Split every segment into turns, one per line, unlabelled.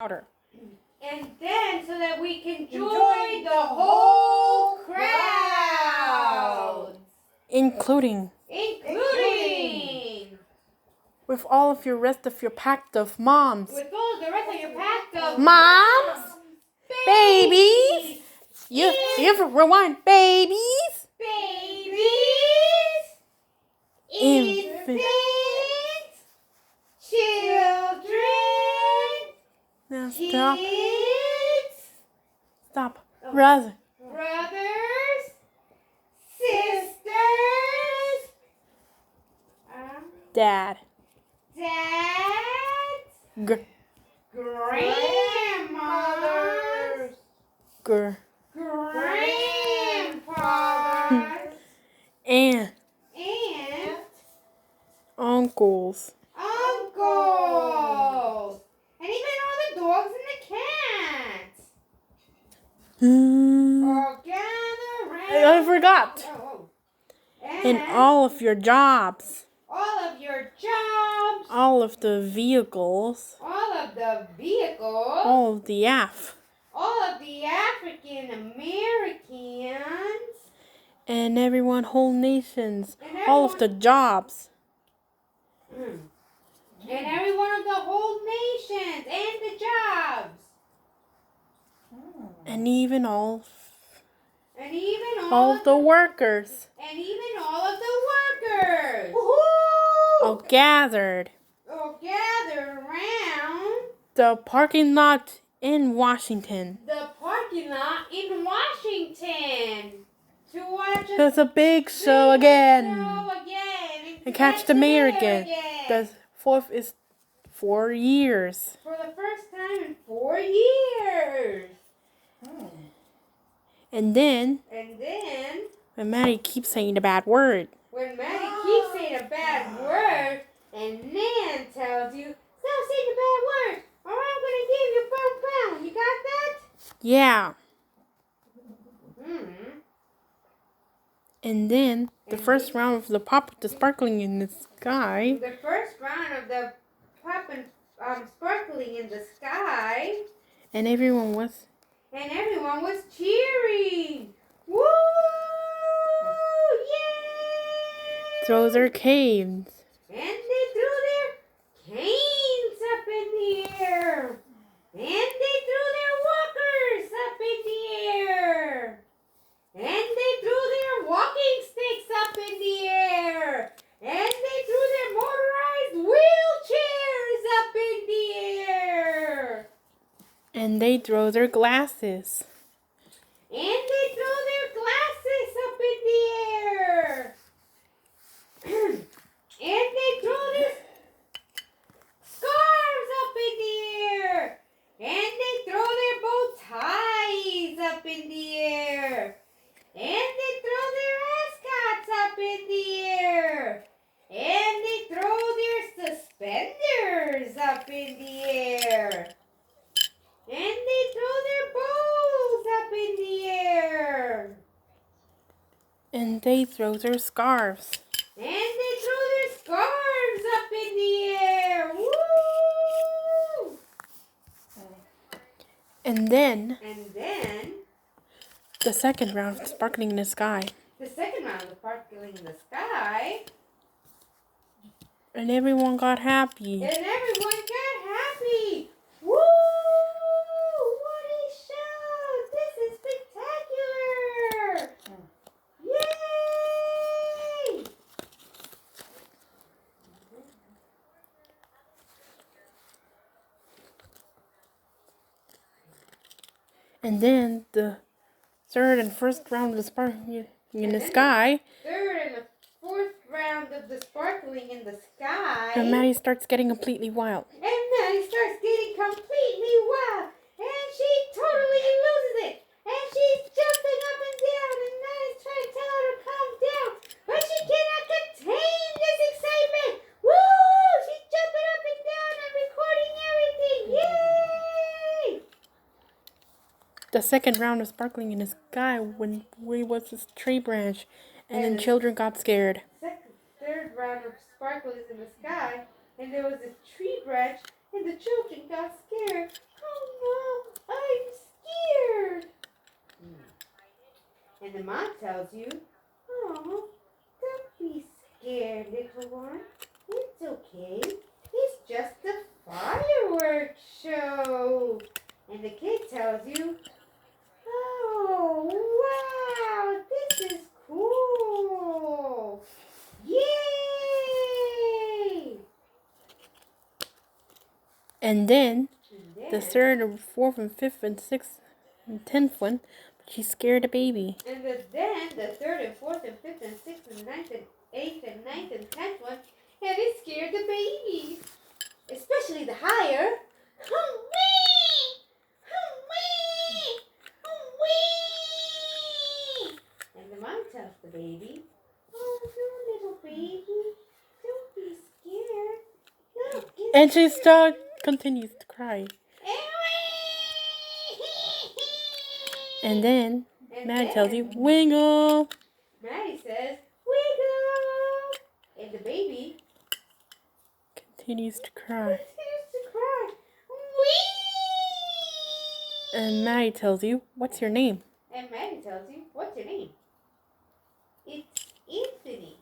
louder.
And then so that we can join the whole crowd.
Including with all of your rest of your pack of moms.
With all the rest of your pack of
moms, babies. You have to rewind. Babies. Infants.
Children.
Now stop.
Kids.
Stop. Brothers.
Sisters.
Dads.
Grandmothers. Grandfathers.
And
Uncles.
uncles.
And even all the dogs and the cats. All gather round.
I forgot. And all of your jobs.
All of your jobs.
All of the vehicles.
All of the vehicles.
All of the
All of the African Americans.
And everyone, whole nations. All of the jobs.
And every one of the whole nations and the jobs.
And even all
all
of the workers.
And even all of the workers.
All gathered.
All gathered around
The parking lot in Washington.
the parking lot in Washington to watch
There's a big show again.
And
catch the mayor again. The fourth is 4 years.
For the first time in 4 years.
And then
when
Maddie keeps saying the bad word.
Maddie keeps saying a bad word, and Nan tells you, stop saying the bad word, or I'm going to give you £1. You got that?
Yeah. And then the first round of the pop, the sparkling in the sky.
The first round of the pop and sparkling in the sky.
And everyone was
cheering. Woo! Yay!
throw their canes.
And they threw their canes up in the air. And they threw their walkers up in the air. And they threw their walking sticks up in the air. And they threw their motorized wheelchairs up in the air.
And they throw their glasses.
And they throw their glasses up in the air. And they throw their scarves up in the air. And they throw their bow ties up in the air. And they throw their ascots up in the air. And they throw their suspenders up in the air. And they throw their bows up in the air.
And they throw their scarves.
And they throw their scarves up in the air. Woo!
And then
the
second round of sparkling in the sky.
The second round of sparkling in the sky.
And everyone got happy.
And everyone got happy. Woo! What a show! This is spectacular! Yay!
And then the third and first round of the sparkling in the sky.
Third and the fourth round of the sparkling in the sky.
And Maddie starts getting completely wild.
And Maddie starts getting completely wild. And she totally loses it. And she's jumping up and down. And Maddie's trying to tell her to calm down. But she cannot contain this excitement. Woo! She's jumping up and down and recording everything. Yay!
The second round of sparkling in the sky when we was this tree branch. And then children got scared.
Third round of sparkles in the sky. And there was a tree branch. And the children got scared. Oh, tells you, "Oh, don't be scared, little one. It's okay. It's just a fireworks show." And the kid tells you, "Oh, wow, this is cool. Yay!"
And then
And
the third and fourth and fifth and sixth and 10th one, she scared the baby.
then the third and fourth and fifth and sixth and ninth and eighth and ninth and 10th one, and it scared the babies, especially the higher. Hoo-wee! Hoo-wee! Hoo-wee! And the mom tells the baby, "Oh, no, little baby, don't be scared. Look,
And she continues to cry. And then Maddie tells you, "Wiggle."
Maddie says, "Wiggle!" And the baby
Continues to cry.
continues to cry. Wee!
And Maddie tells you, "What's your name?"
And Maddie tells you, "What's your name?" "It's Anthony."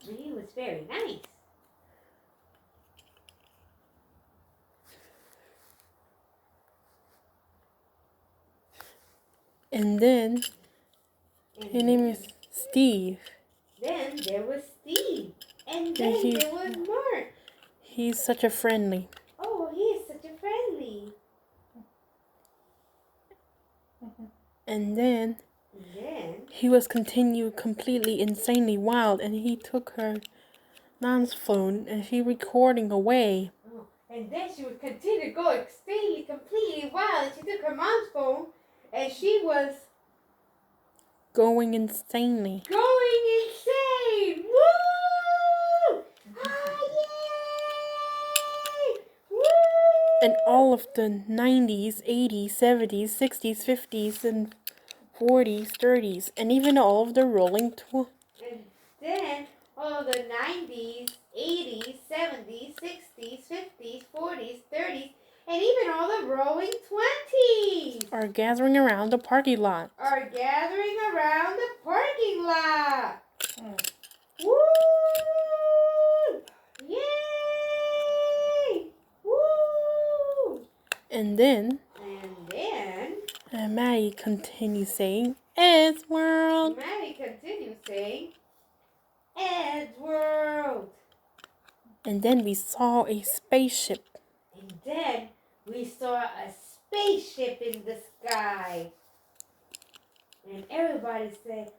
And he was very nice.
And then his name is Steve.
Then there was Steve. And then
And
there was Mark.
He's such a friendly.
Oh, he is such a friendly.
And then
And then
he was completely insanely wild, and he took her mom's phone and she recording away.
oh, and then she would continue to go extremely, completely wild. And she took her mom's phone, and she was
Going insanely.
going insane. Woo! Ah, yay! Woo!
And all of the 90s, 80s, 70s, 60s, 50s, and 40s, 30s, and even all of the rolling
And then all the 90s, 80s, 70s, 60s, 50s, 40s, 30s, and even all the roaring 20s
are gathering around the parking lot.
are gathering around the parking lot. Woo! Yay! Woo!
And then Maddie continues saying, "Ed's World."
Maddie continues saying, "Ed's World."
And then we saw a spaceship.
And then we saw a spaceship in the sky. And everybody said,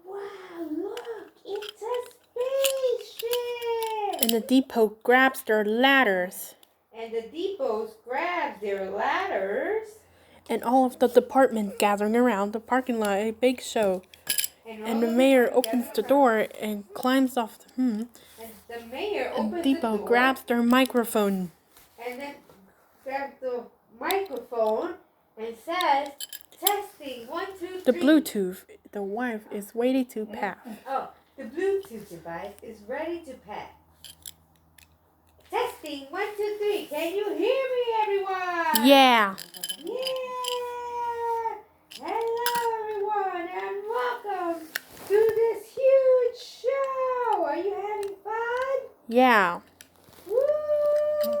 "Wow, look, it's a spaceship."
And the depot grabs their ladders.
And the depots grabbed their ladders.
And all of the department gathering around the parking lot, a big show. And the mayor opens the door and climbs off
And the mayor
And
opens
Depot
the door.
grabs their microphone.
And then grabs the microphone and says, "Testing, 1, 2, 3."
The Bluetooth, the wife is ready to pass.
Oh, the Bluetooth device is ready to pass. Testing, 1, 2, 3. Can you hear me, everyone?
Yeah.
Yeah! Hello, everyone, and welcome to this huge show. Are you having fun?
Yeah.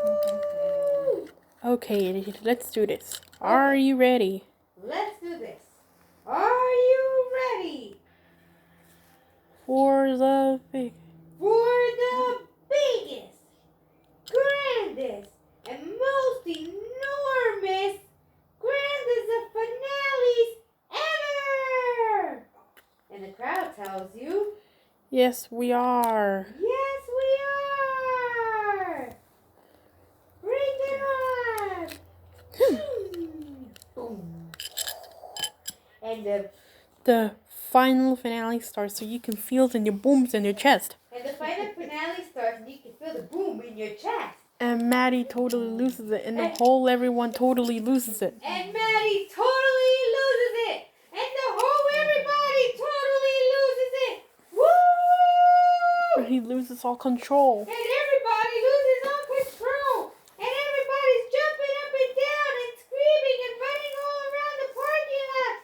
Woo!
Okay, let's do this. Are you ready?
Let's do this. Are you ready
For the big.
for the biggest, grandest, and most enormous, grandest of finales ever? And the crowd tells you,
Yes, we are.
"Yes, we are. Bring it on." Boom. And
The final finale starts so you can feel it in your booms in your chest.
the final finale starts and you can feel the boom in your chest.
And Maddie totally loses it. And the whole everyone totally loses it.
And Maddie totally loses it. And the whole everybody totally loses it. Woo!
He loses all control.
And everybody loses all control. And everybody's jumping up and down and screaming and running all around the parking lot.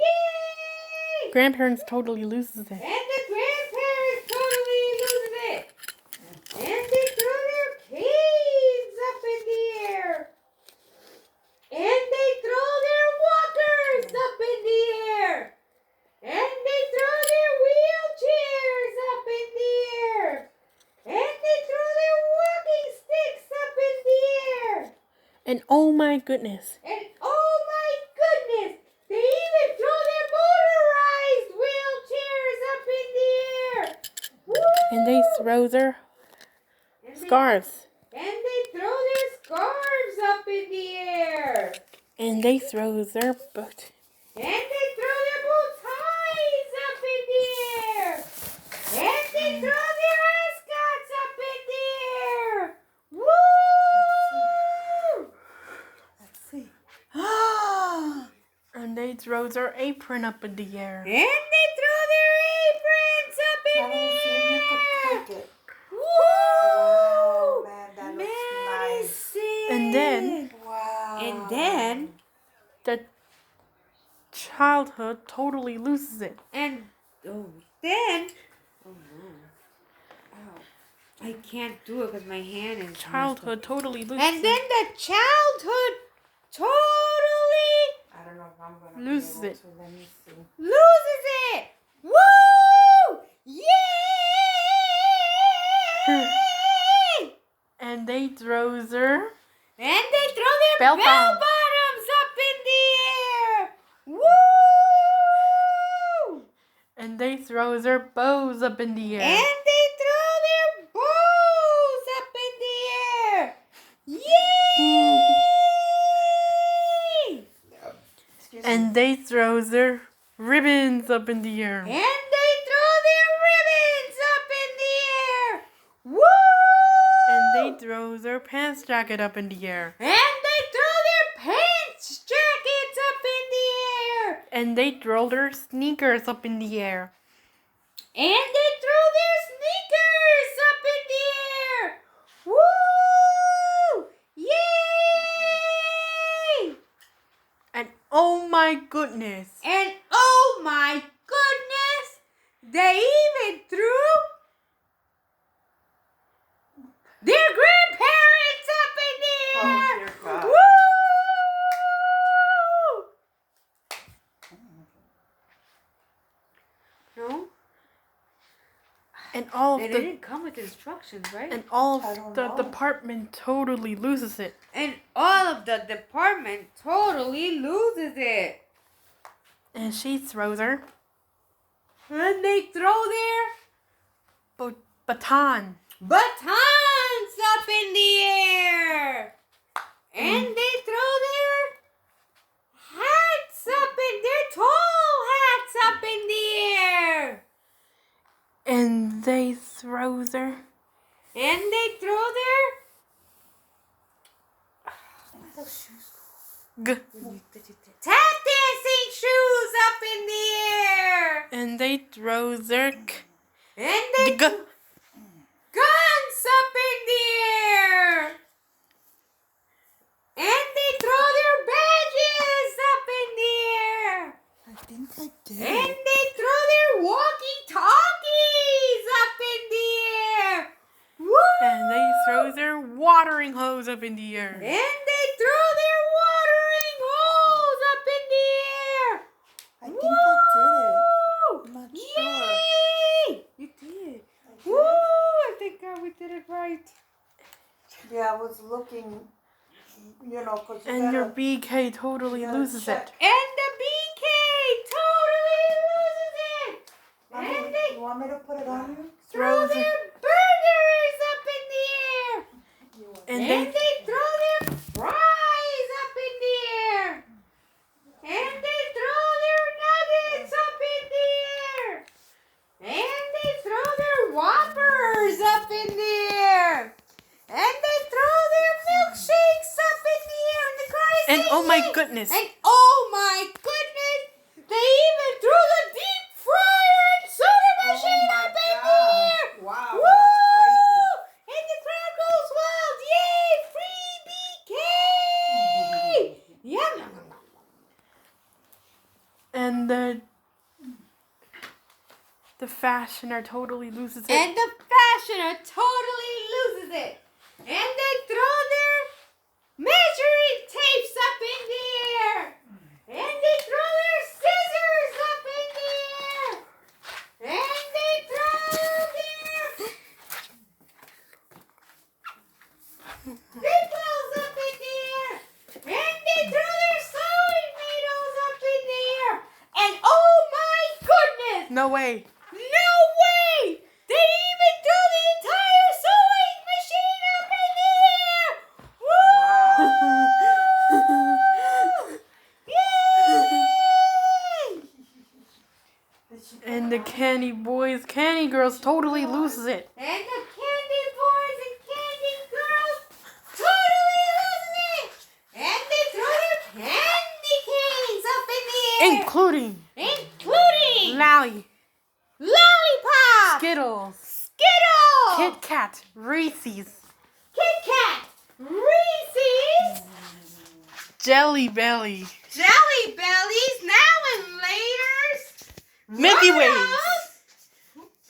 Yay!
grandparents totally loses it.
And the grandparents totally loses it. And they throw their canes up in the air. And they throw their walkers up in the air. And they throw their wheelchairs up in the air. And they throw their walking sticks up in the air.
And oh my goodness.
And oh my goodness, they even throw their motorized wheelchairs up in the air. Woo!
And they throw their scarves.
And they throw their scarves up in the air.
And they throw their boat.
And they throw their bow ties up in the air. And they throw their ascots up in the air. Woo!
Let's see.
And they throw their apron up in the air.
And they throw their aprons up in
Let
the
me see if you
air.
could take it.
Woo!
Wow, man, that looks nice.
And then
Wow.
And then
the childhood totally loses it.
And then oh no. Ow. I can't do it because my hand is
Childhood totally loses
And then the childhood totally
I don't know if I'm gonna
Loses
be able
it.
to. Let me see.
loses it. Woo! Yay!
And they throw their
And they throw their
Bell
bell
bottom.
bottoms up in the air. Woo!
and they throw their bows up in the air.
And they throw their bows up in the air. Yay!
Excuse me.
And they throw their ribbons up in the air.
And they throw their ribbons up in the air. Woo!
And they throw their pants jacket up in the air.
And they throw their pants jackets up in the air.
And they throw their sneakers up in the air.
And they throw their sneakers up in the air. Woo! Yay!
And oh my goodness.
And oh my goodness, they even threw their grandparents up in the
Oh,
air.
dear God.
Woo! No?
And all
They
of the
didn't come with instructions, right?
and all
I
of
don't
the
know.
department totally loses it.
And all of the department totally loses it.
And she throws her
And they throw their
baton.
batons up in the air. And they throw their hats up in their tall hats up in the air.
And they throw their
And they throw their tap dancing shoes up in the air.
and they throw their
And they guns up in the air. And they throw their badges up in the air.
I think I did.
And they throw their walkie-talkies up in the air. Woo!
and they throw their watering hose up in the air.
And they throw their watering hose up in the air.
I think I did it. I'm not sure.
Yay! You did. Woo! I think we did it right.
Yeah, I was looking, you know, because
And your BK totally
Yeah,
loses
check.
it.
And the BK totally loses it. And they
You want me to put it on you?
throw
Throws
their burgers up in the air.
And
And
they
they throw their fries up in the air. And they throw their nuggets up in the air. And they throw their whoppers up in the air. And they throw their milkshakes up in the air. And the car is
and oh my
singing.
goodness.
And oh my goodness, they even threw the deep fryer and soda machine
my
up in the
God.
air.
Wow,
Woo!
that's
And the crowd goes wild. Yay, free BK! Yum, yum, yum, yum.
And the The fashioner totally loses it.
And the fashioner totally loses it. And they throw their measuring tapes up in the air. And they throw their scissors up in the air. And they throw their staples up in the air. And they throw their sewing needles up in the air. And oh my goodness!
No way.
No way! They even threw the entire sewing machine up in the air! Woo! Yay!
And the candy boys, candy girls totally loses it.
And the candy boys and candy girls totally lose it! And they throw their candy canes up in the air! Including
Lally,
Lollipop!
Skittles,
Skittles!
Kit Kat, Reese's,
Kit Kat! Reese's!
Jelly Belly,
Jelly Bellies! Now and later's!
Milky Way,
Royals,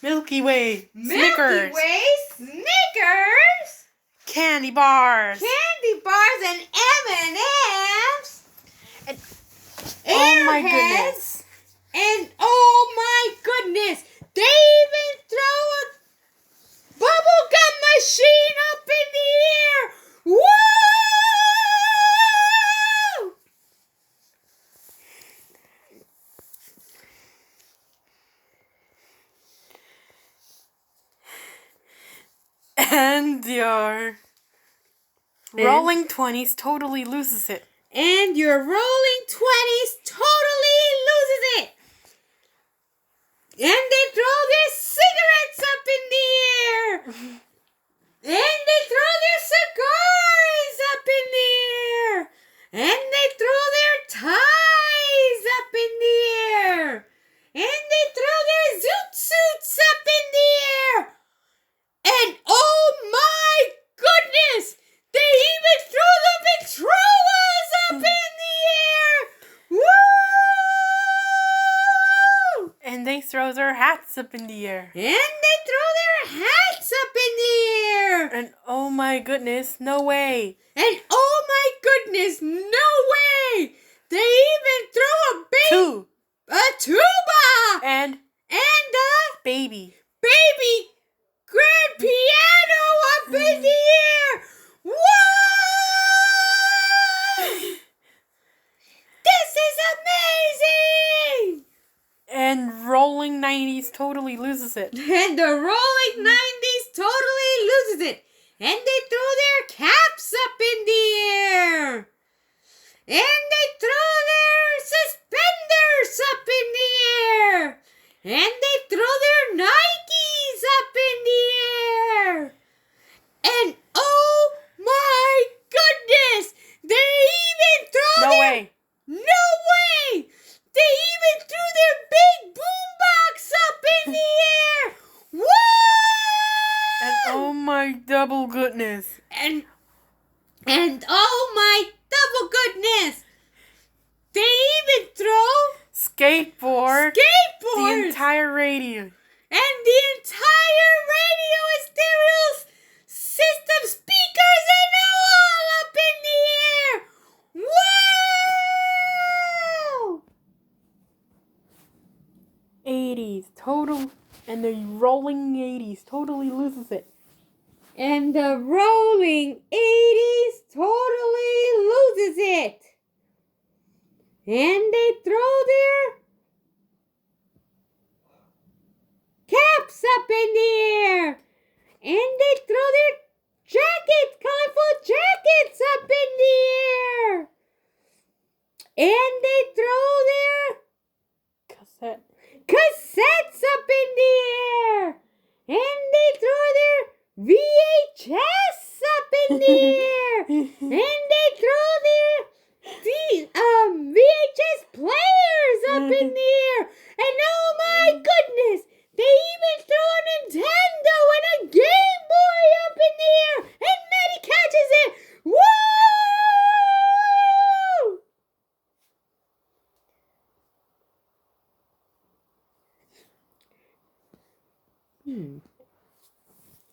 Milky Way,
Milky
Snickers,
Way! Snickers!
candy bars.
Candy bars and M&M's! And
Oh my
Airheads,
goodness.
And oh my goodness! They even throw a bubblegum machine up in the air! Woo!
And your rolling 20s totally loses it.
And your rolling 20s totally loses it. And they throw their cigarettes up in the air. And they throw their cigars up in the air. And they throw their ties up in the air. And they throw their zoot suits up in the air. And oh my goodness! They even threw the Victrolas up in the air! Woo!
And they throw their hats up in the air.
And they throw their hats up in the air!
And oh my goodness, no way.
And oh my goodness, no way! They even throw a tuba!
And
a
baby.
baby grand piano up in the air! Whoa! This is amazing!
And rolling 90s totally loses it.
And the rolling 90s totally loses it. And they throw their caps up in the air. And they throw their suspenders up in the air. And they throw their Nikes up in the air. And oh my goodness! They even throw
No
their...
way.
No way! They even threw their big boombox up in the air! Woo!
And oh my double goodness.
And oh my double goodness! They even throw
Skateboard. The
skateboards!
entire radio.
And the entire radio and stereo system speakers and all up in the air! Wow!
80s total. And the rolling 80s totally loses it.
And the rolling 80s totally loses it. And they throw their caps up in the air. And they throw their jackets, colorful jackets up in the air. And they throw their
Cassette.
cassettes up in the air. And they throw their VHS up in the air. And they throw their VHS players up in the air. And oh my goodness, they even throw a Nintendo and a Game Boy up in the air. And Maddie catches it. Woo!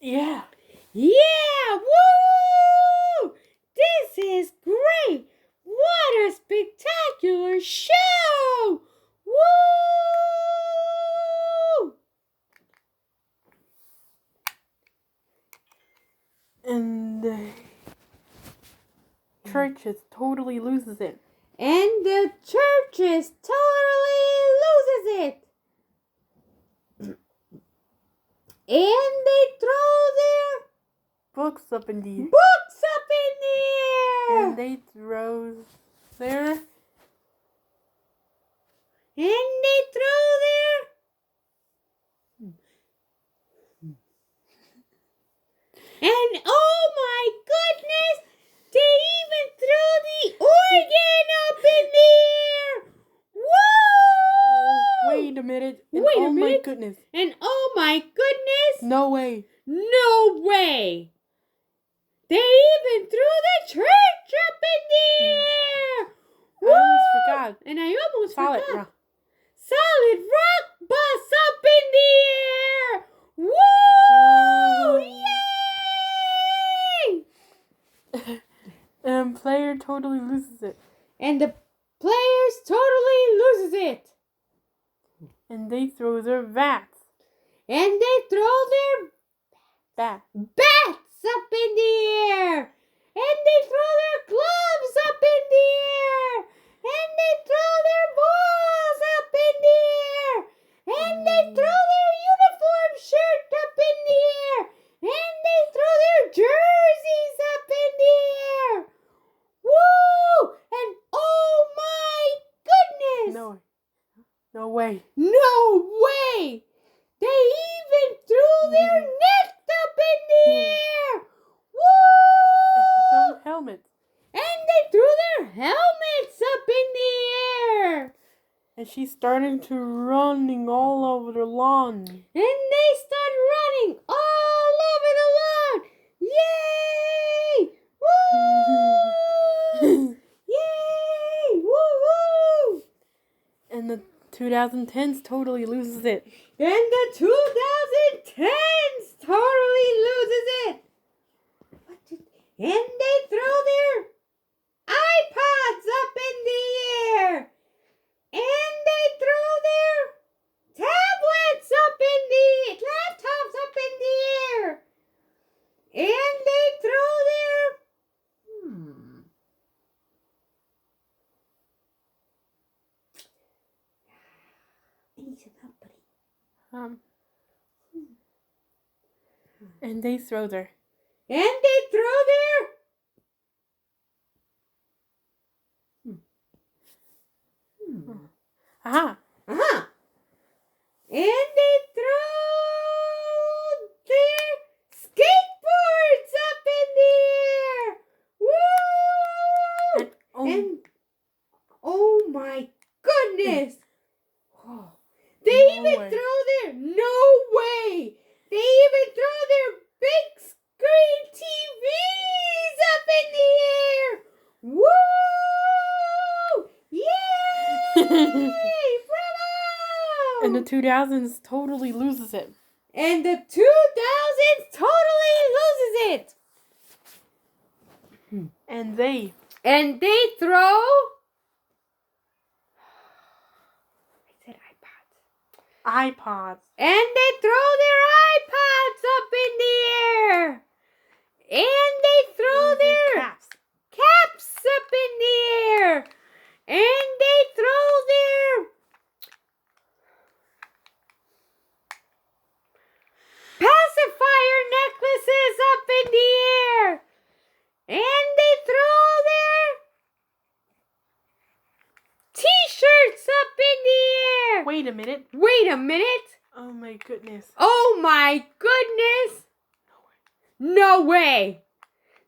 Yeah.
Yeah! Woo! This is great! What a spectacular show! Woo!
And the church just totally loses it.
And the church totally loses it. And they throw their
Books up in the air.
books up in the air.
And they throw their
And oh my goodness, they even threw the organ up in the air. Woo!
Wait a minute. And
Wait a
oh my
minute.
goodness.
And oh my goodness,
No way.
no way. They even threw the church up in the air.
I almost forgot.
And I almost
Solid
forgot.
rock.
Solid rock bus up in the air. Woo! Yay!
Player totally loses it.
And the players totally loses it.
And they throw their vats.
And they throw their
Bat.
bats up in the air. And they throw their gloves up in the air. And they throw their balls up in the air. And they throw their uniform shirt up in the air. And they throw their jerseys up in the air. Woo! And oh my goodness!
No way.
No way! They even threw their nets up in the air! Woo!
Some helmets.
And they threw their helmets up in the air!
And she's starting to running all over the lawn.
And they start running all over the lawn! Yay! Woo! Yay! Woo woo!
And the 2010s totally loses it.
And the 2010s totally loses it. And they throw their iPods up in the air. And they throw their tablets up in the laptops up in the air. And they throw their
And they throw their
And they throw their
aha.
And they throw their skateboards up in the air. Woo! And oh my goodness! Oh, they
No
even
way.
throw their They even throw their big screen TVs up in the air. Woo! Yay! Bravo!
And the 2000s totally loses it.
And the 2000s totally loses it.
And they
throw. I said
iPods.
And they throw their iPods up in the air. And they throw their
caps.
caps up in the air. And they throw their pacifier necklaces up in the air. And they throw their t-shirts up in the air.
Wait a minute.
Wait a minute.
Oh my goodness.
Oh my goodness. No way.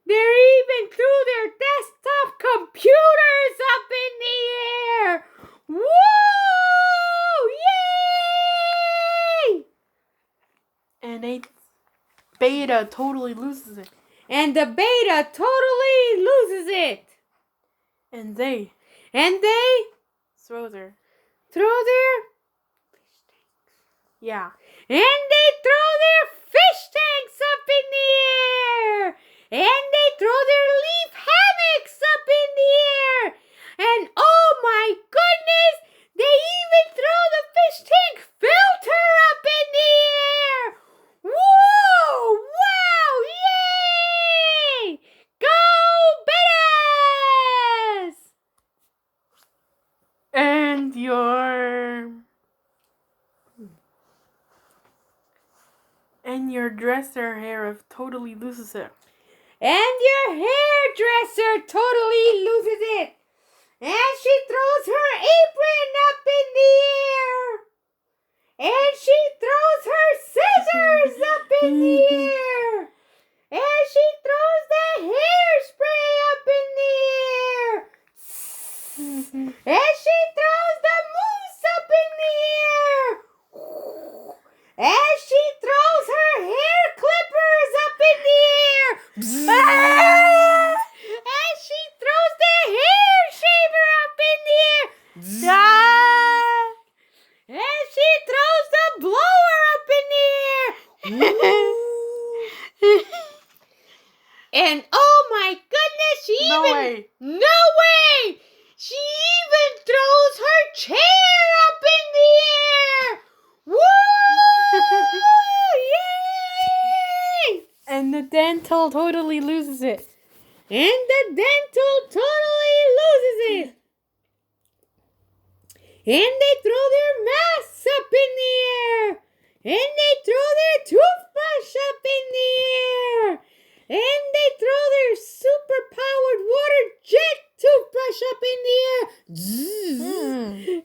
They even threw their desktop computers up in the air. Woo! Yay!
And a beta totally loses it.
And the beta totally loses it.
And they
throw
throw their
their
yeah.
And they throw their fish tanks up the air. And they throw their leaf hammocks up in the air. And oh my goodness, they even throw the fish tank filter up in the air. Whoa! Wow! Yay! Go Bettas!
And your dresser hair totally loses it.
And your hairdresser totally loses it. And she throws her apron up in the air. And she throws her scissors up in the air. And she throws the hairspray up in the air. And she throws the mousse up in the air. And she throws her hair clippers up in the air. And she throws the hair shaver up in the air. And she throws the blower up in the air. And oh my goodness,
No way.
No way! She even throws her chair up in the air! Woo! Yay!
And the dental totally loses it.
And the dental totally loses it. And they throw their masks up in the air. And they throw their toothbrush up in the air. And they throw their super-powered water jet toothbrush up in the air.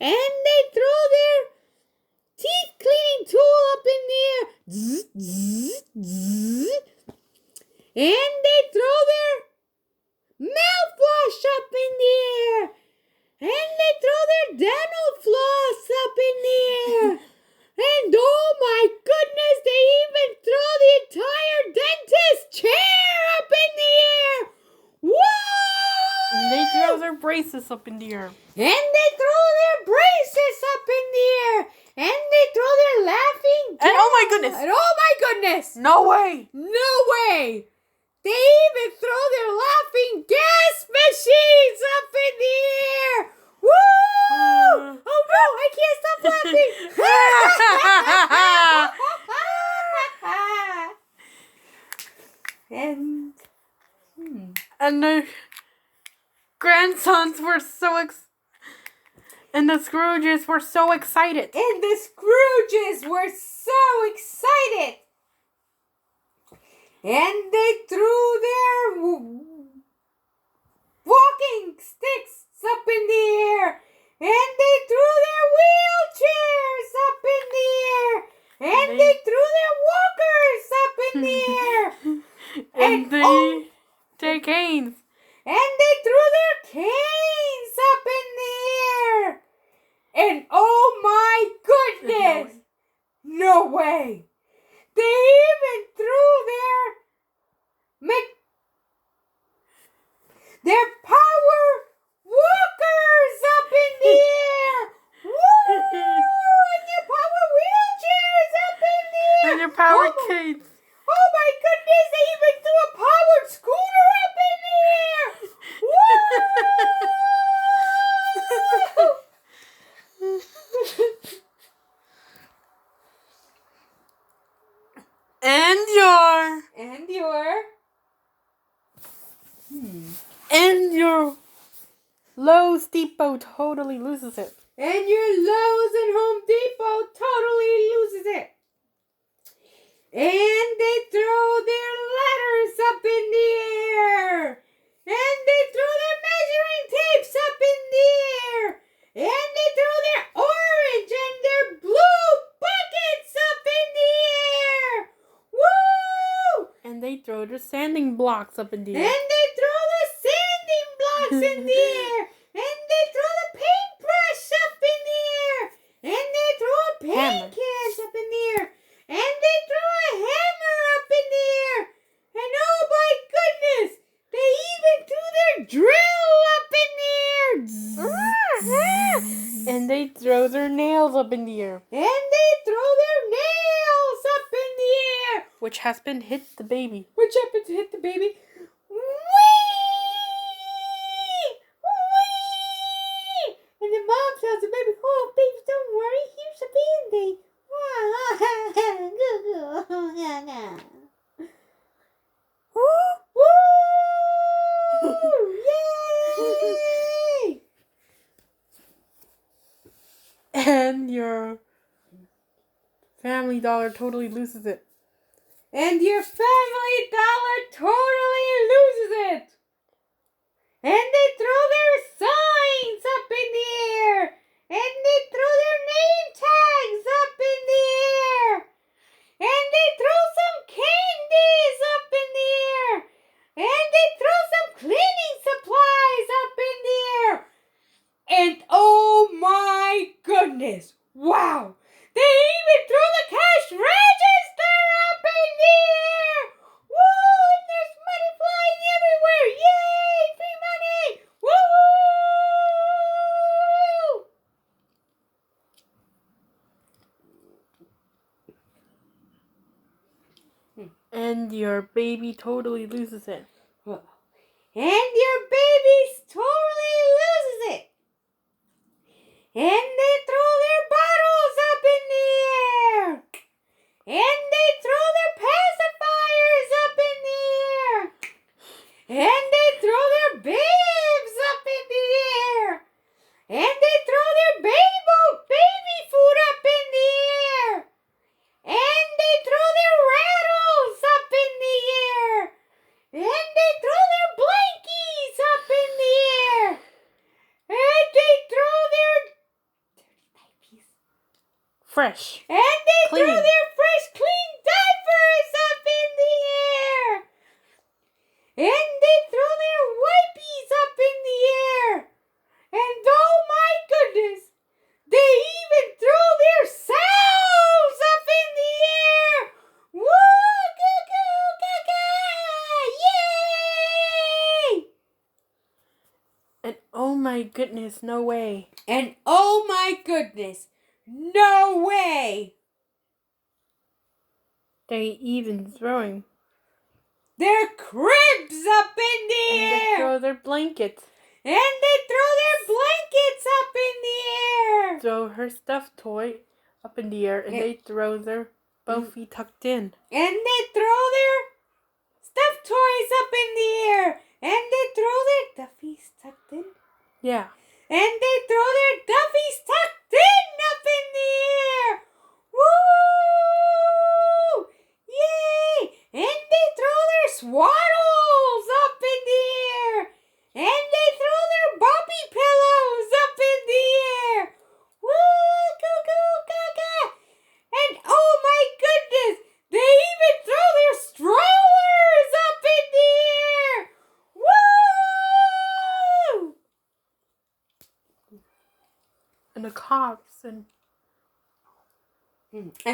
And they throw their teeth cleaning tool up in the air. And they throw their mouthwash up in the air. And they throw their dental floss up in the air. And oh my goodness, they even throw the entire dentist chair up in the air. Whoa!
And they throw their braces up in the air.
And they throw their braces up in the air. And they throw their laughing gas.
And oh my goodness.
And oh my goodness.
No way.
No way. They even throw their laughing gas machines up in the air. Woo! Oh no, I can't stop laughing.
And the grandsons were and the Scrooges were so excited.
And the Scrooges were so excited. And they threw their walking sticks up in the air. And they threw their wheelchairs up in the air. And they threw their walkers up in the air.
And they take canes.
And they threw their canes up in the air. And oh my goodness! No way! They even threw their power walkers up in the air. Woo! And their power wheelchairs up in the air.
And their power canes.
Oh my goodness! They even threw a powered scooter up in the air. Woo!
And your Lowe's Depot totally loses it.
And your Lowe's and Home Depot totally loses it. And they throw their letters up in the air. And they throw their measuring tapes up in the air. And they throw their orange and their blue buckets up in the air. Woo!
And they throw their sanding blocks up in the air.
And they throw the sanding blocks in the air. And they throw the paintbrush up in the air. And they throw a paint cans up in the air. And they throw a hammer up in the air. And oh my goodness, they even threw their drill up in the air.
And they throw their nails up in the air.
And they throw their nails up in the air.
which has been hit the baby.
Which happened to hit the baby. Whee! Whee! And the mom tells the baby, oh, baby, don't worry. Here's a Band-Aid. Woo! Yay!
And your Family Dollar totally loses it.
And your Family Dollar totally loses it. And they throw their signs up in the air. And they throw their name tags up in the air. And they throw some candies up in the air. And they throw some cleaning supplies up in the air. And oh my goodness, wow. They even threw the cash register up in the air. Woo! And there's money flying everywhere. Yay! Free money! Woo!
And your baby totally loses it.
And your baby totally loses it. And they throw their bottles up in the air. And they throw their pacifiers up in the air. And they throw their bibs up in the air. And they throw their baby food up in the air. And they throw their rattles up in the air. And they throw their blankies up in the air. And they throw their diapers.
Fresh.
And they
Clean.
throw their fresh, clean diapers up in the air. And they throw their wipies up in the air. And oh my goodness, they even throw their sows up in the air. Woo! Goo goo gaga! Yay!
And oh my goodness, no way.
And oh my goodness, no way!
They even throwing.
Their cribs up in the
And they
air!
throw their blankets.
And they throw their blankets up in the air!
Throw her stuffed toy up in the air. And they throw their both feet tucked in.
And they throw their stuffed toys up in the air! And they throw their duffies tucked in.
Yeah.
And they throw their duffies tucked in up in the air! Woo! Yay! And they throw their swaddles up in the air! And they throw their boppy pillows up in the air! Woo! Goo goo gaga! And oh my goodness! They even throw their strollers up in the air! Woo!
And the cops and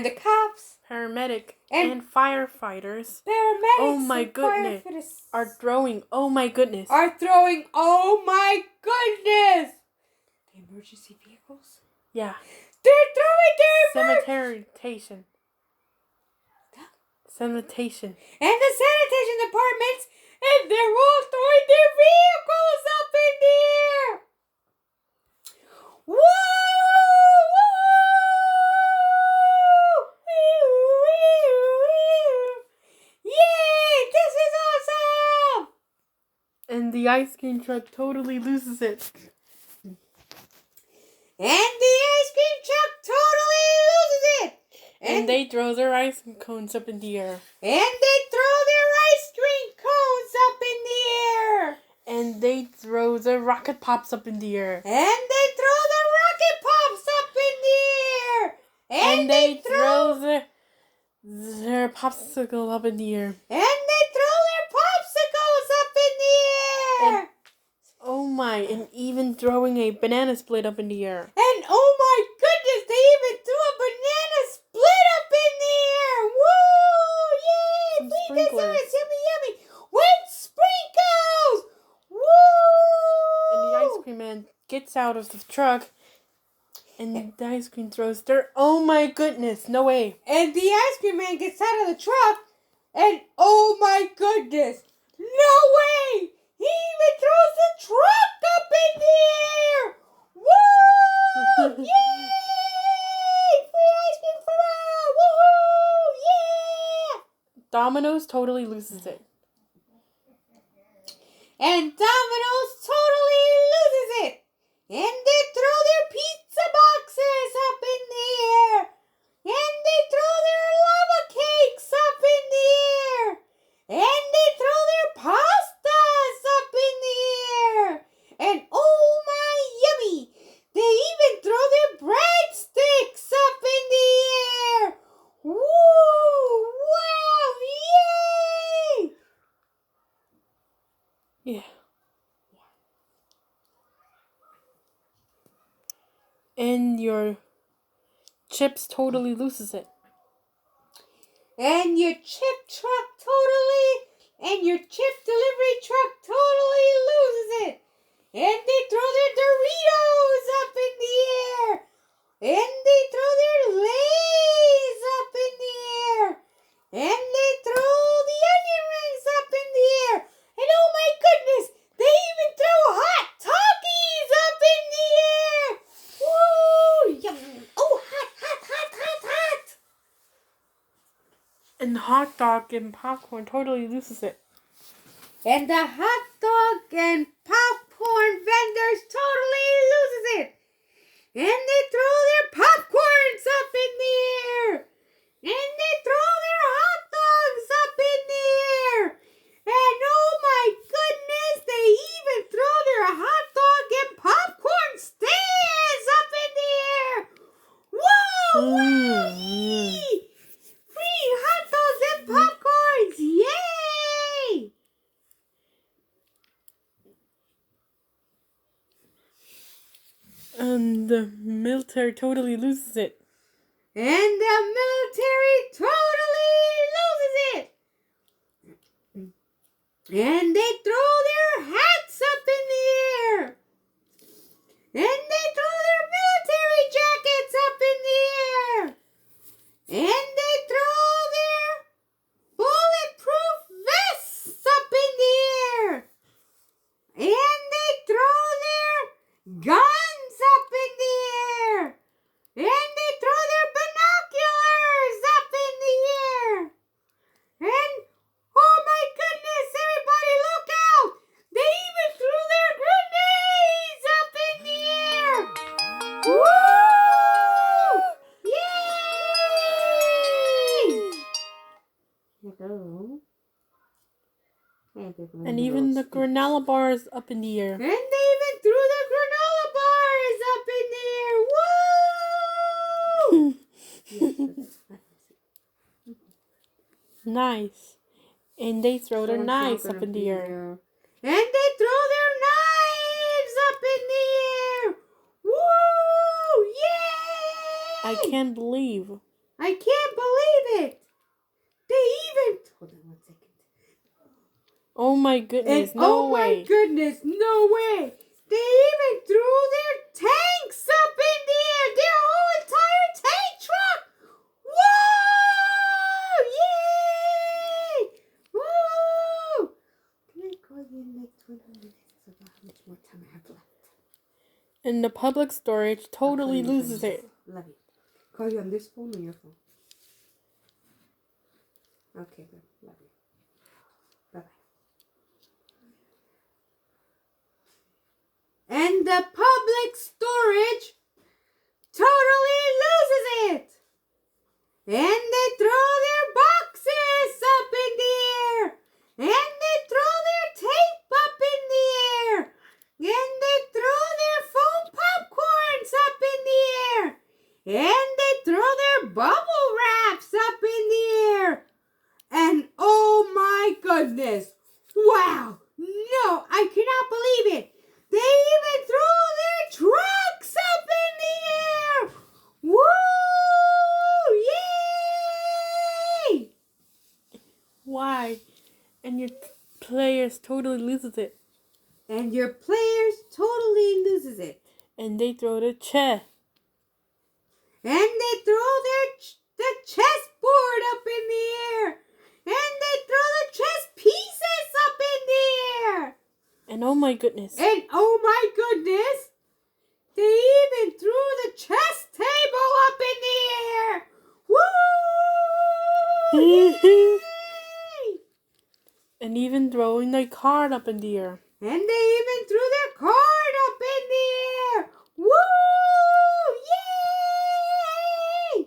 the cops,
paramedic
And-
and firefighters
paramedics,
Oh my
and
goodness.
firefighters
are throwing. Oh my goodness.
are throwing. Oh my goodness! The emergency vehicles.
Yeah.
They're throwing their
Sanitation. Sanitation.
and the sanitation departments, and they're all throwing their vehicles up in the air. Woo! Yay! This is awesome!
And the ice cream truck totally loses it.
And the ice cream truck totally loses it.
And they throw their ice cones up in the air.
And they throw their ice cream cones up in the air.
And they throw their rocket pops up in the air.
And they throw the rocket pops up in the air.
And they throw their popsicle up in the air.
And they throw their popsicles up in the air.
And oh my, and even throwing a banana split up in the air.
And oh my goodness, they even threw a banana split up in the air. Woo! Yay!
Some
Sweet
sprinklers.
desserts, yummy, yummy. With sprinkles. Woo!
And the ice cream man gets out of the truck. And the ice cream throws their. Oh my goodness, no way.
And the ice cream man gets out of the truck. And oh my goodness, no way! He even throws the truck up in the air! Woo! Yay! Free ice cream for all! Woohoo! Yeah!
Domino's totally loses it.
And Domino's totally loses it. And they throw their pizza boxes up in the air. And they throw their lava cakes up in the air. And they throw their pastas up in the air. And oh my yummy, they even throw their breadsticks up in the air. Woo! Wow! Yay!
Yeah. And your chips totally loses it.
And your chip delivery truck totally loses it. And they throw their Doritos up in the air. And they throw their Lays up in the air. And they throw the onion rings up in the air. And oh my goodness, they even throw hot Takis up in the air. Woo! Yum. Oh, hot, hot, hot, hot, hot.
And hot dog and popcorn totally loses it.
And the hot dog and popcorn vendors totally loses it. And they throw their popcorns up in the air. And they throw their hot dogs up in the air. And oh my goodness, they even throw their hot dog and popcorn stands up in the air. Whoa! Wowee! Free hot dogs and popcorns! Yay!
And the military totally loses it.
And the military totally loses it. And they throw their hats up in the air. And they throw their military jackets up in the air. And they throw their bulletproof vests up in the air. And they throw their guns up in the air. And they throw their binoculars up in the air. And oh my goodness, everybody look out! They even threw their grenades up in the air. Woo! Yay! Hello.
And even the granola bars up in the air.
And they even threw the granola bars up in the air. Woo!
Nice. And they throw their knives up in the air.
And they throw their knives up in the air. Woo! Yay!
I can't believe.
I can't believe it. They even... Hold on 1 second.
Oh my goodness,
And
no
oh
way.
my goodness, no way. They even threw their tanks up in the air. Their whole entire tank truck. Woo! Yay! Woo! Can I call you in like 20 minutes about how much more time I have left?
And the public storage totally loses it.
Love you. Call you on this phone or your phone? Okay, good. Love you. Bye-bye. And the public storage totally loses it. And they throw their boxes up in the air. And they throw their tape up in the air. And they throw their foam popcorns up in the air. And they throw their bubble wraps up in the air. And oh my goodness. Wow. No, I cannot believe it. They even threw their trucks up in the air. Woo! Yay!
Why? And your players totally loses it.
And your players totally loses it.
And they throw the chess.
And they throw the chessboard up in the air. And throw the chess pieces up in the air.
And oh my goodness.
And oh my goodness, they even threw the chess table up in the air. Woo! Yay!
And even throwing the card up in the air.
And they even threw their card up in the air. Woo! Yay!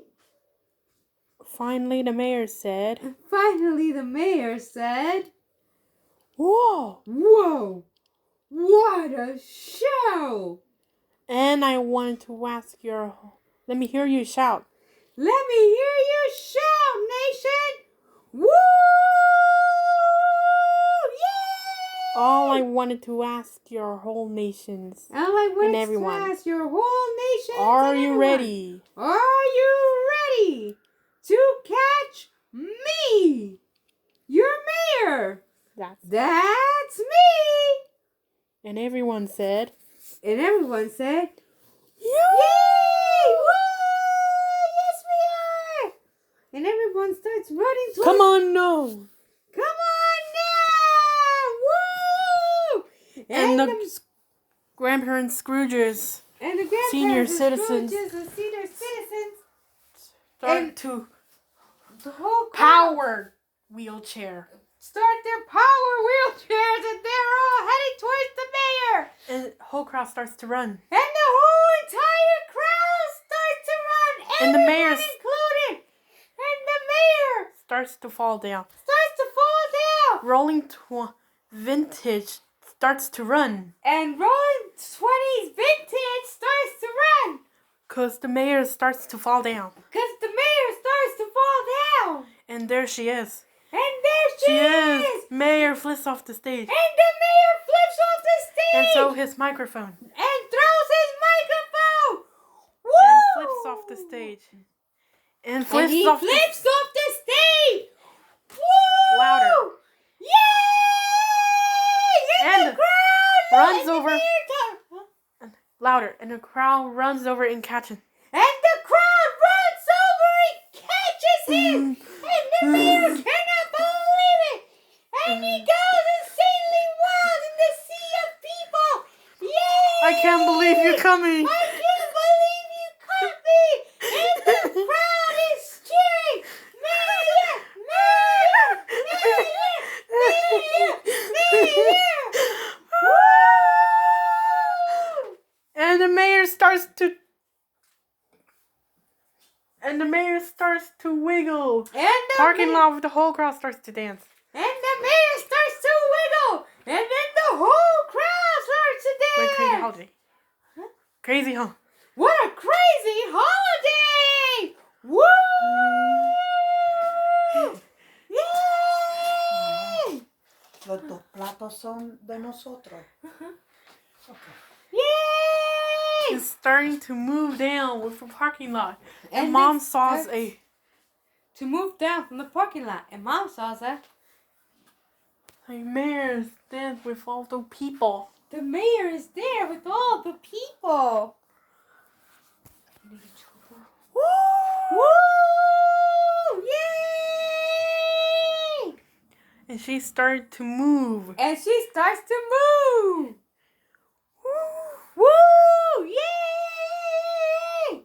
Finally, the mayor said,
Finally, the mayor said,
"Whoa!
"Whoa! What a show!
And I wanted to ask your... Let me hear you shout.
Let me hear you shout, nation! Woo! Yay!
All I wanted to ask your whole nations.
All I
and
wanted
everyone.
to ask your whole nation.
Are
and
you
everyone,
ready?
Are you ready to catch me, your mayor? That's me!"
And everyone said,
And everyone said,
"Yay!
"Yay! Woo! Yes, we are!" And everyone starts running towards.
Come on, no!"
Come on now! Woo!
And the grandparents Scrooges
and the grandparents,
senior
the
citizens
Scrooges, the senior citizens,
start
and
to
the whole crowd
power wheelchair.
start their power wheelchairs, and they're all heading towards the mayor.
And the whole crowd starts to run.
And the whole entire crowd starts to run,
And the
everyone
mayor
included. And the mayor
starts to fall down.
starts to fall down.
Rolling Vintage starts to run.
And Rolling 20's Vintage starts to run.
Because the mayor starts to fall down.
Because the mayor starts to fall down.
And there she is.
And there she is.
Mayor flips off the stage.
And the mayor flips off the stage.
And so his microphone.
And throws his microphone. Woo!
And flips off the stage. And
And
flips
he
off
flips off the stage. Woo!
Louder.
Yay! And the crowd
runs
and the
over.
mayor
Louder. And the crowd runs over and catches.
And the crowd runs over and catches him. And the mayor cannot believe it. And he goes insanely wild in the sea of people. Yay!
I can't believe you're coming.
I can't believe you caught me. And the crowd is cheering. Mayor! Mayor! Mayor! Mayor! Mayor! Woo!
And the mayor starts to wiggle.
And the
Parking
mayor-
lot with the whole crowd starts to dance.
And the mayor starts to wiggle. And then the whole crowd starts to
Like
dance.
crazy holiday. Crazy, huh?
What a crazy holiday! Woo! Yay!
Los dos platos son de nosotros.
Yay!
It's starting to move down with the parking lot. And
And
mom
this
saws
starts to move down from the parking lot. And mom saws that
a mayor's dance with all the people.
the mayor is there with all the people.
Woo!
Woo! Yay!
And she started to move.
And she starts to move. Woo! Yay!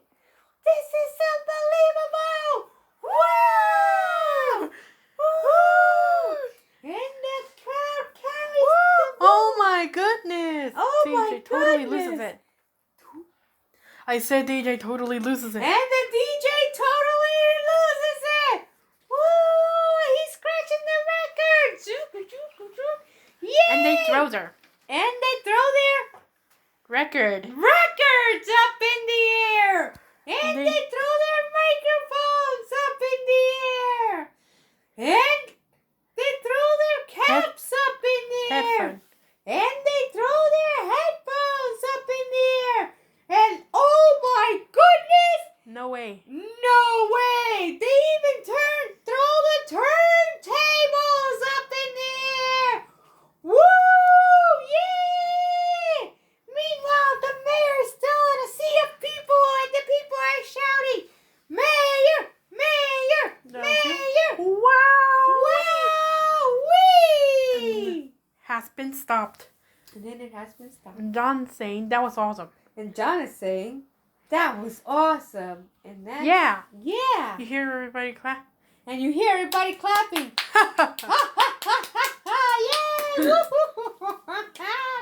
This is unbelievable! Woo! Woo! And the crowd carries the
Oh my goodness!
Oh
DJ
my
totally
goodness.
loses it. I said DJ totally loses it.
And the DJ totally loses it! Woo! He's scratching the record! Yay!
And they throw their
And they throw their
record.
records up in the air! And
They-
they throw their microphones up in the air! And they throw their caps up in the air!
Headphone.
And they throw their headphones up in the air! And oh my goodness!
No way.
No way! They even throw the turntables up in the air! Woo! Yay! Meanwhile, the mayor is still in a sea of people, and the people are shouting, "Mayor! Mayor!
No,
Mayor!
Wow!
Wow!
stopped.
And then it has been stopped.
And John's saying that was awesome.
And John is saying, that was awesome. And that's...
Yeah.
Yeah.
You hear everybody clap?
And you hear everybody clapping. Yay!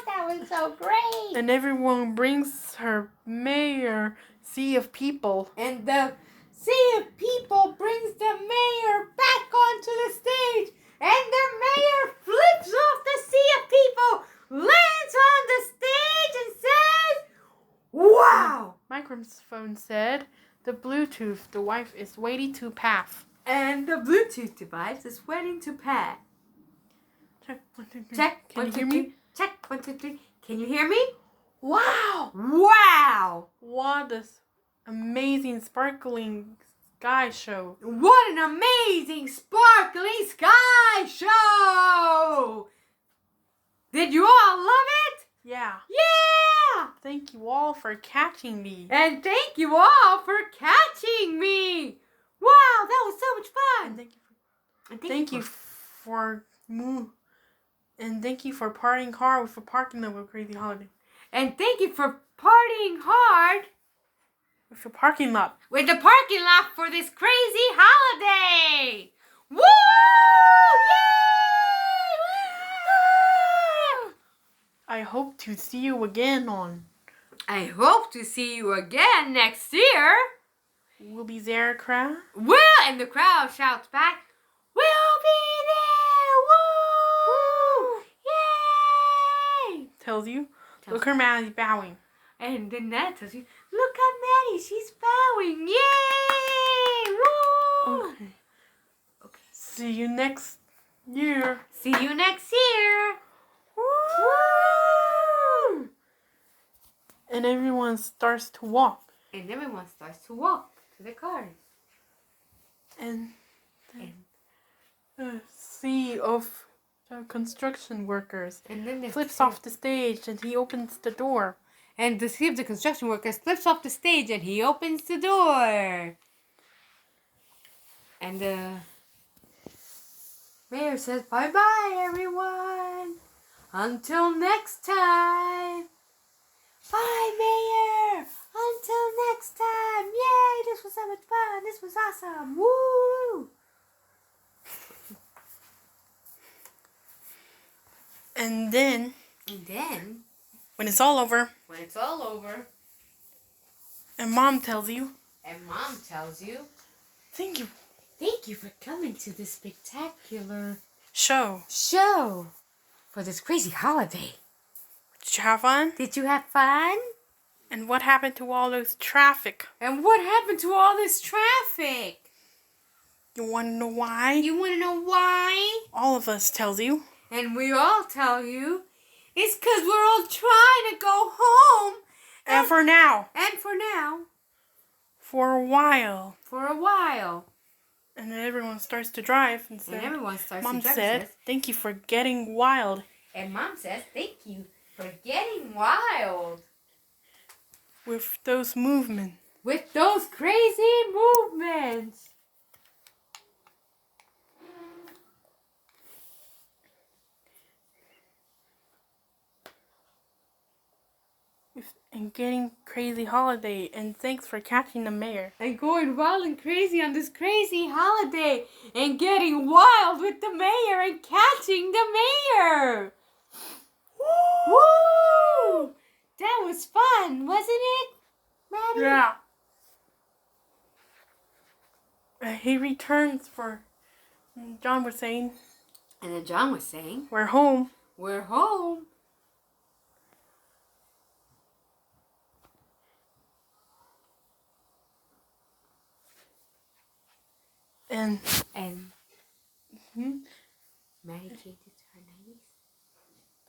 That was so great.
And everyone brings her mayor sea of people.
And the sea of people brings the mayor back onto the stage. And the mayor flips off the sea of people, lands on the stage and says, wow!
Microphone said, the Bluetooth device is waiting to pass.
And the Bluetooth device is waiting to pass.
Check, 1, 2, 3.
Check,
Can
1,
you
2,
hear
3.
me?
Check, 1, 2, 3. Can you hear me?
Wow!
Wow!
What this amazing sparkling sky show.
What an amazing sparkling sky show! Did you all love it?
Yeah.
Yeah!
Thank you all for catching me.
And thank you all for catching me! Wow, that was so much fun!
And thank you
And
thank you for and thank you for partying hard with a parking lot with Crazy Holiday.
And thank you for partying hard
With a parking lot.
with the parking lot for this crazy holiday! Woo! Yay!
I hope to see you again on.
I hope to see you again next year.
We'll be there, crowd.
And the crowd shouts back, we'll be there! Woo! Yay!
Tells you. Look, her man is bowing.
And then that tells you, look at Maddie, she's bowing! Yay! Woo!
Okay. See you next year.
See you next year! Woo!
And everyone starts to walk.
And everyone starts to walk to the cars.
And the sea of construction workers
And then
flips off the stage and he opens the door.
And the sea of the construction workers flips off the stage and he opens the door. And the mayor says, bye-bye, everyone. Until next time. Bye, Mayor. Until next time. Yay, this was so much fun. This was awesome. Woo!
And then, when it's all over,
when it's all over,
and Mom tells you,
and Mom tells you,
thank you,
for coming to this spectacular
show.
For this crazy holiday.
Did you have fun?
Did you have fun?
And what happened to all those traffic?
And what happened to all this traffic?
You want to know why?
You want to know why?
All of us tells you.
And we all tell you, it's because we're all trying to go home.
And for now.
And for now.
For a while.
For a while.
And then everyone starts to drive. And
everyone starts
Mom
to drive.
said, thank you for getting wild.
And Mom says, thank you for getting wild.
With those movements.
With those crazy movements.
And getting crazy holiday. And thanks for catching the mayor.
And going wild and crazy on this crazy holiday. And getting wild with the mayor and catching the mayor. Woo! That was fun, wasn't it, Maddie?
Yeah. He returns for, John was saying.
And then John was saying,
we're home.
We're home.
And
Maddie changed it to her 90s.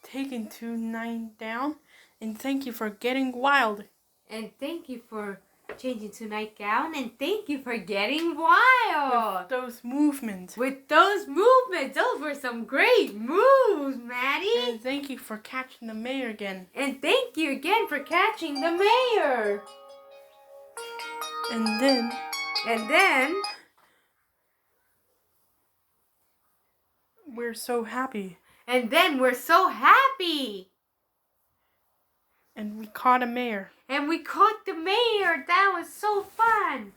Taken to 9 down. And thank you for getting wild.
And thank you for changing to nightgown. And thank you for getting wild.
With those movements.
With those movements. Those were some great moves, Maddie.
And thank you for catching the mayor again.
And thank you again for catching the mayor.
And then
we're
so happy.
And then we're so happy.
And we caught a mayor.
And we caught the mayor. That was so fun.